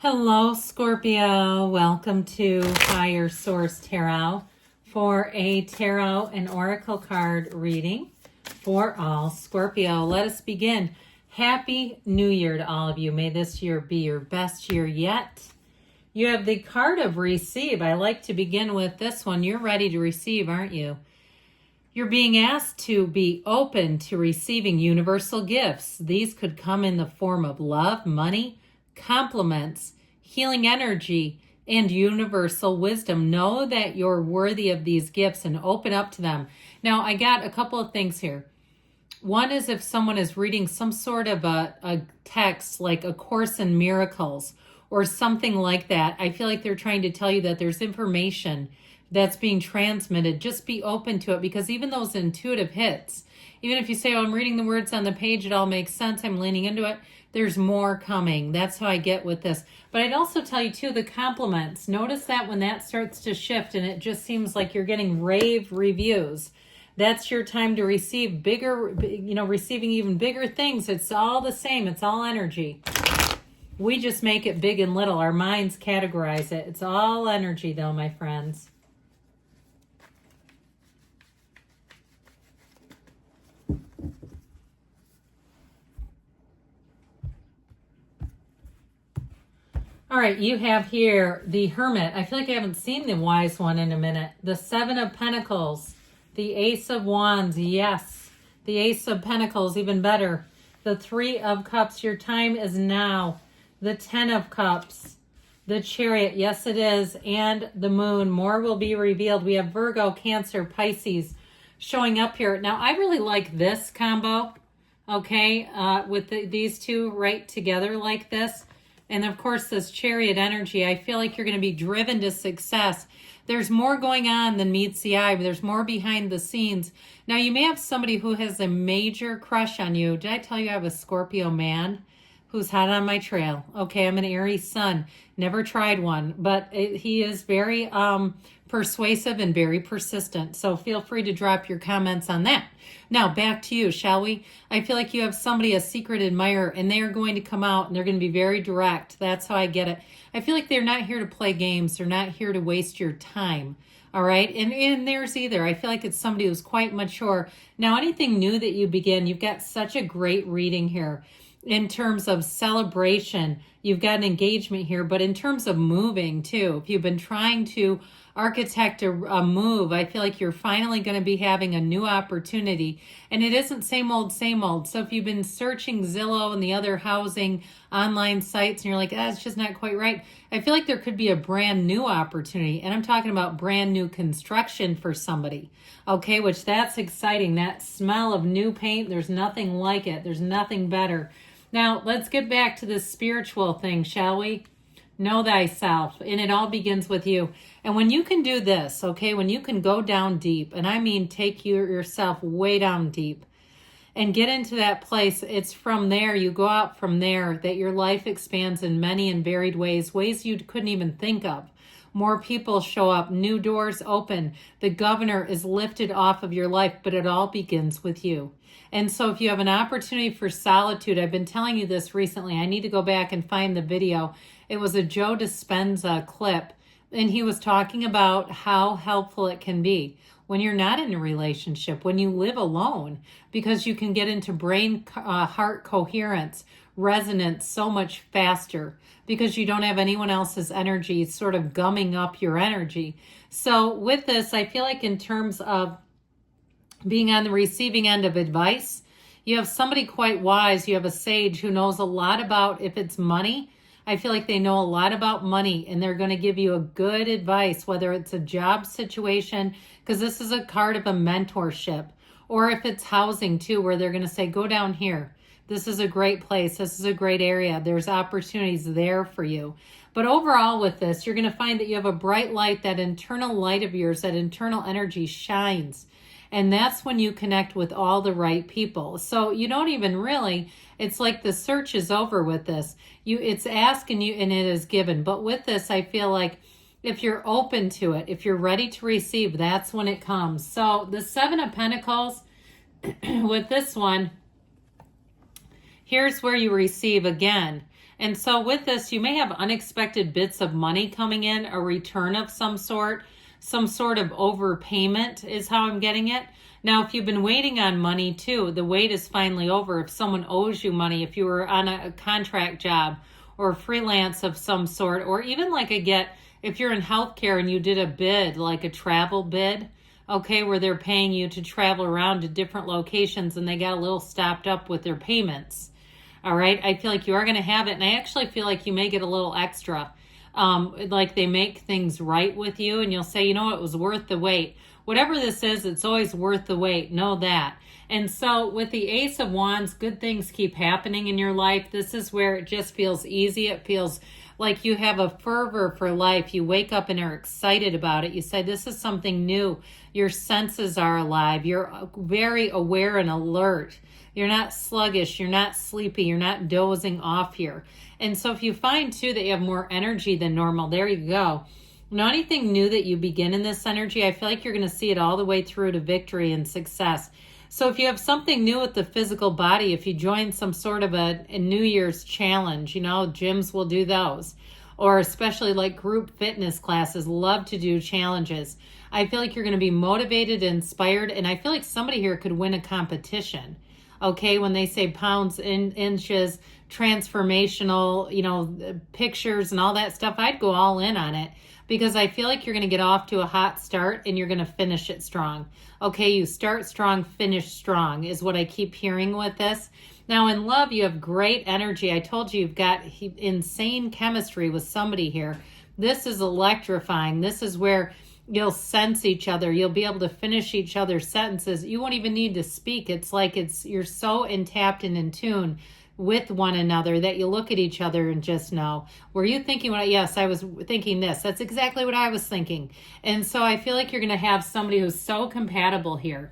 Hello, Scorpio. Welcome to Higher Source Tarot for a tarot and oracle card reading for all Scorpio. Let us begin. Happy New Year to all of you. May this year be your best year yet. You have the card of receive. I like to begin with this one. You're ready to receive, aren't you? You're being asked to be open to receiving universal gifts. These could come in the form of love, money, compliments, healing energy, and universal wisdom. Know that you're worthy of these gifts and open up to them. Now, I got a couple of things here. One is if someone is reading some sort of a text like A Course in Miracles or something like that, I feel like they're trying to tell you that there's information that's being transmitted. Just be open to it, because even those intuitive hits, even if you say, oh, I'm reading the words on the page, it all makes sense, I'm leaning into it, there's more coming. That's how I get with this. But I'd also tell you too, the compliments. Notice that when that starts to shift and it just seems like you're getting rave reviews, that's your time to receive bigger, receiving even bigger things. It's all the same. It's all energy. We just make it big and little. Our minds categorize it. It's all energy though, my friends. All right, you have here the Hermit. I feel like I haven't seen the Wise One in a minute. The Seven of Pentacles, the Ace of Wands, yes. The Ace of Pentacles, even better. The Three of Cups, your time is now. The Ten of Cups, the Chariot, yes it is, and the Moon. More will be revealed. We have Virgo, Cancer, Pisces showing up here. Now, I really like this combo, okay, with these two right together like this. And of course, this Chariot energy, I feel like you're going to be driven to success. There's more going on than meets the eye, but there's more behind the scenes. Now, you may have somebody who has a major crush on you. Did I tell you I have a Scorpio man who's hot on my trail? Okay, I'm an Aries sun. Never tried one, but he is very persuasive and very persistent. So feel free to drop your comments on that. Now, back to you, shall we? I feel like you have somebody, a secret admirer, and they are going to come out and they're going to be very direct. That's how I get it. I feel like they're not here to play games. They're not here to waste your time. All right. And there's either. I feel like it's somebody who's quite mature. Now, anything new that you begin, you've got such a great reading here. In terms of celebration, you've got an engagement here, but in terms of moving too, if you've been trying to architect a move, I feel like you're finally going to be having a new opportunity, and it isn't same old, same old. So if you've been searching Zillow and the other housing online sites and you're like, it's just not quite right, I feel like there could be a brand new opportunity, and I'm talking about brand new construction for somebody, okay, which that's exciting. That smell of new paint, there's nothing like it. There's nothing better. Now, let's get back to this spiritual thing, shall we? Know thyself, and it all begins with you. And when you can do this, okay, when you can go down deep, and I mean take yourself way down deep and get into that place, it's from there, you go out from there, that your life expands in many and varied ways you couldn't even think of. More people show up, new doors open, the governor is lifted off of your life, but it all begins with you. And so if you have an opportunity for solitude, I've been telling you this recently, I need to go back and find the video. It was a Joe Dispenza clip, and he was talking about how helpful it can be when you're not in a relationship, when you live alone, because you can get into brain heart coherence, resonance so much faster, because you don't have anyone else's energy sort of gumming up your energy. So with this, I feel like in terms of being on the receiving end of advice, you have somebody quite wise. You have a sage who knows a lot about, if it's money, I feel like they know a lot about money, and they're going to give you a good advice, whether it's a job situation, because this is a card of a mentorship, or if it's housing too, where they're going to say, go down here. This is a great place. This is a great area. There's opportunities there for you. But overall with this, you're going to find that you have a bright light, that internal light of yours, that internal energy shines. And that's when you connect with all the right people. So you don't even really, it's like the search is over with this. It's asking you and it is given. But with this, I feel like if you're open to it, if you're ready to receive, that's when it comes. So the Seven of Pentacles with this one, here's where you receive again. And so with this, you may have unexpected bits of money coming in, a return of some sort of overpayment is how I'm getting it. Now, if you've been waiting on money too, the wait is finally over. If someone owes you money, if you were on a contract job or freelance of some sort, or even like if you're in healthcare and you did a bid, like a travel bid, okay, where they're paying you to travel around to different locations and they got a little stopped up with their payments. All right, I feel like you are going to have it. And I actually feel like you may get a little extra. Like they make things right with you and you'll say, you know, it was worth the wait. Whatever this is, it's always worth the wait. Know that. And so with the Ace of Wands, good things keep happening in your life. This is where it just feels easy. It feels like you have a fervor for life. You wake up and are excited about it. You say, this is something new. Your senses are alive. You're very aware and alert. You're not sluggish. You're not sleepy. You're not dozing off here. And so if you find too that you have more energy than normal, there you go. Now, anything new that you begin in this energy, I feel like you're going to see it all the way through to victory and success. So if you have something new with the physical body, if you join some sort of a New Year's challenge, you know, gyms will do those. Or especially like group fitness classes, love to do challenges. I feel like you're going to be motivated, inspired, and I feel like somebody here could win a competition. Okay, when they say pounds, inches, transformational, you know, pictures and all that stuff, I'd go all in on it because I feel like you're going to get off to a hot start and you're going to finish it strong. Okay, you start strong, finish strong is what I keep hearing with this. Now in love, you have great energy. I told you you've got insane chemistry with somebody here. This is electrifying. This is where you'll sense each other. You'll be able to finish each other's sentences. You won't even need to speak. It's like you're so tapped and in tune with one another that you look at each other and just know. Were you thinking yes, I was thinking this. That's exactly what I was thinking. And so I feel like you're going to have somebody who's so compatible here.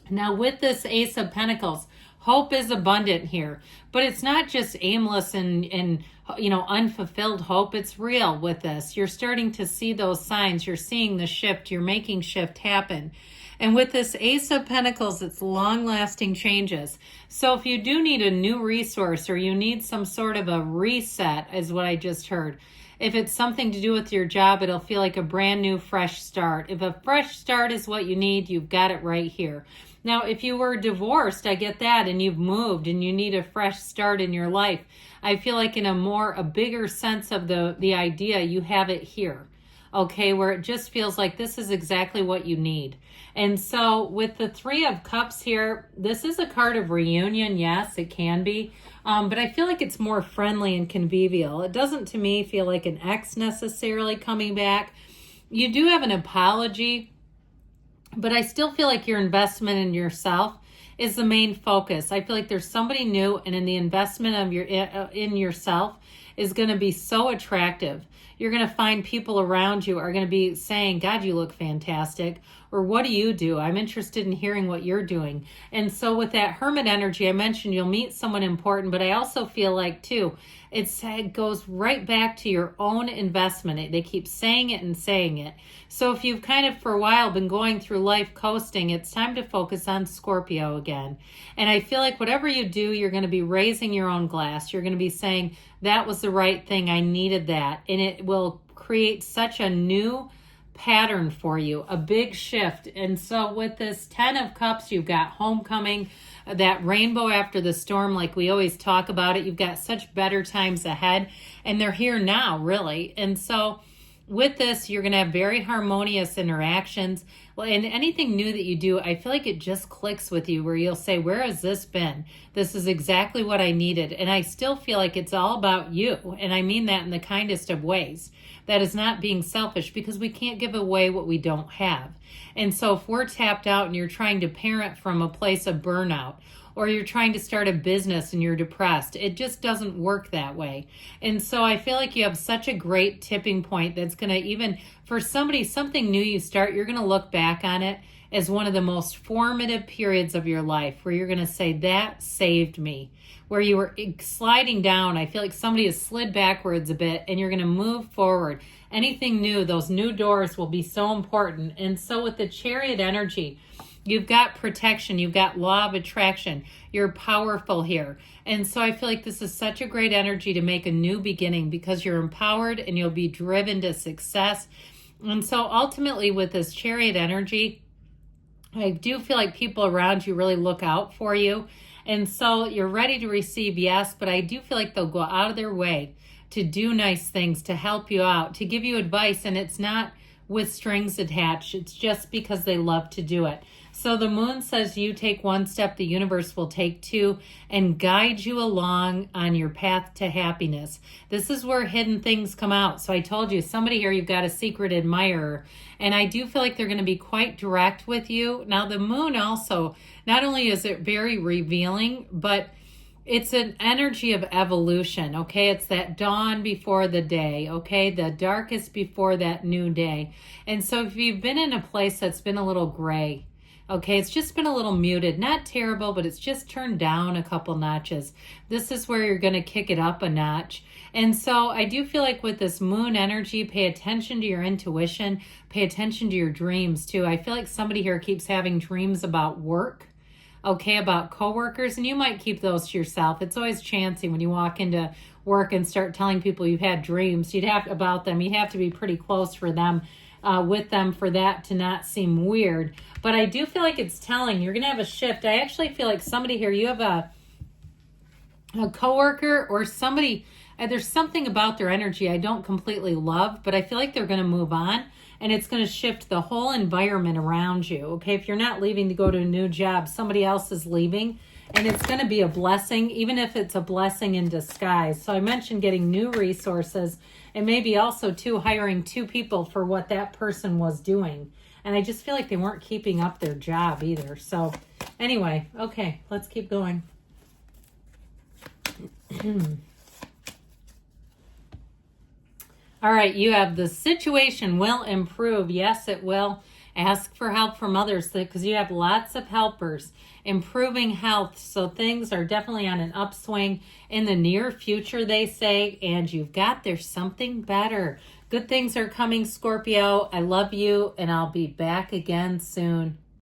Now with this Ace of Pentacles, hope is abundant here, but it's not just aimless and you know, unfulfilled hope. It's real with this. You're starting to see those signs. You're seeing the shift. You're making shift happen. And with this Ace of Pentacles, it's long-lasting changes. So if you do need a new resource or you need some sort of a reset, is what I just heard. If it's something to do with your job, it'll feel like a brand new, fresh start. If a fresh start is what you need, you've got it right here. Now, if you were divorced, I get that, and you've moved and you need a fresh start in your life, I feel like in a bigger sense of the idea, you have it here. Okay, where it just feels like this is exactly what you need. And so with the Three of Cups here, this is a card of reunion. Yes, it can be. But I feel like it's more friendly and convivial. It doesn't, to me, feel like an ex necessarily coming back. You do have an apology, but I still feel like your investment in yourself is the main focus. I feel like there's somebody new, and in the investment of in yourself is going to be so attractive. You're going to find people around you are going to be saying, God, you look fantastic. Or what do you do? I'm interested in hearing what you're doing. And so with that Hermit energy, I mentioned you'll meet someone important, but I also feel like too, it goes right back to your own investment. They keep saying it and saying it. So if you've kind of for a while been going through life coasting, it's time to focus on Scorpio again. And I feel like whatever you do, you're going to be raising your own glass. You're going to be saying, that was the right thing. I needed that. And it will create such a new pattern for you, a big shift. And so with this 10 of Cups, you've got homecoming, that rainbow after the storm, like we always talk about it. You've got such better times ahead, and they're here now, really. And so with this, you're going to have very harmonious interactions. Well, and anything new that you do, I feel like it just clicks with you where you'll say, where has this been? This is exactly what I needed. And I still feel like it's all about you. And I mean that in the kindest of ways. That is not being selfish, because we can't give away what we don't have. And so if we're tapped out and you're trying to parent from a place of burnout, or you're trying to start a business and you're depressed, it just doesn't work that way. And so I feel like you have such a great tipping point that's going to, even for somebody, something new you start, you're going to look back on it as one of the most formative periods of your life, where you're going to say, that saved me. Where you were sliding down, I feel like somebody has slid backwards a bit, and you're going to move forward. Anything new, those new doors will be so important. And so with the Chariot energy, You've got protection. You've got law of attraction. You're powerful here. And so I feel like this is such a great energy to make a new beginning because you're empowered and you'll be driven to success. And so ultimately with this Chariot energy, I do feel like people around you really look out for you. And so you're ready to receive, yes, but I do feel like they'll go out of their way to do nice things, to help you out, to give you advice. And it's not with strings attached. It's just because they love to do it. So the moon says you take one step, the universe will take two and guide you along on your path to happiness. This is where hidden things come out. So I told you, somebody here, you've got a secret admirer. And I do feel like they're going to be quite direct with you. Now the moon also, not only is it very revealing, but it's an energy of evolution, okay? It's that dawn before the day, okay? The darkest before that new day. And so if you've been in a place that's been a little gray, okay, it's just been a little muted, not terrible, but it's just turned down a couple notches. This is where you're going to kick it up a notch. And so I do feel like with this moon energy, pay attention to your intuition, pay attention to your dreams too. I feel like somebody here keeps having dreams about work, okay, about coworkers, and you might keep those to yourself. It's always chancy when you walk into work and start telling people you've had dreams about them. You have to be pretty close for them, with them for that to not seem weird. But I do feel like it's telling you're going to have a shift. I actually feel like somebody here, you have a coworker or somebody, there's something about their energy I don't completely love, but I feel like they're going to move on and it's going to shift the whole environment around you. Okay, if you're not leaving to go to a new job, somebody else is leaving and it's going to be a blessing, even if it's a blessing in disguise. So I mentioned getting new resources and maybe also too hiring two people for what that person was doing. And I just feel like they weren't keeping up their job either. So anyway, okay, let's keep going. All right, you have the situation will improve. Yes, it will. Ask for help from others because you have lots of helpers. Improving health. So things are definitely on an upswing in the near future, they say. And there's something better. Good things are coming, Scorpio. I love you, and I'll be back again soon.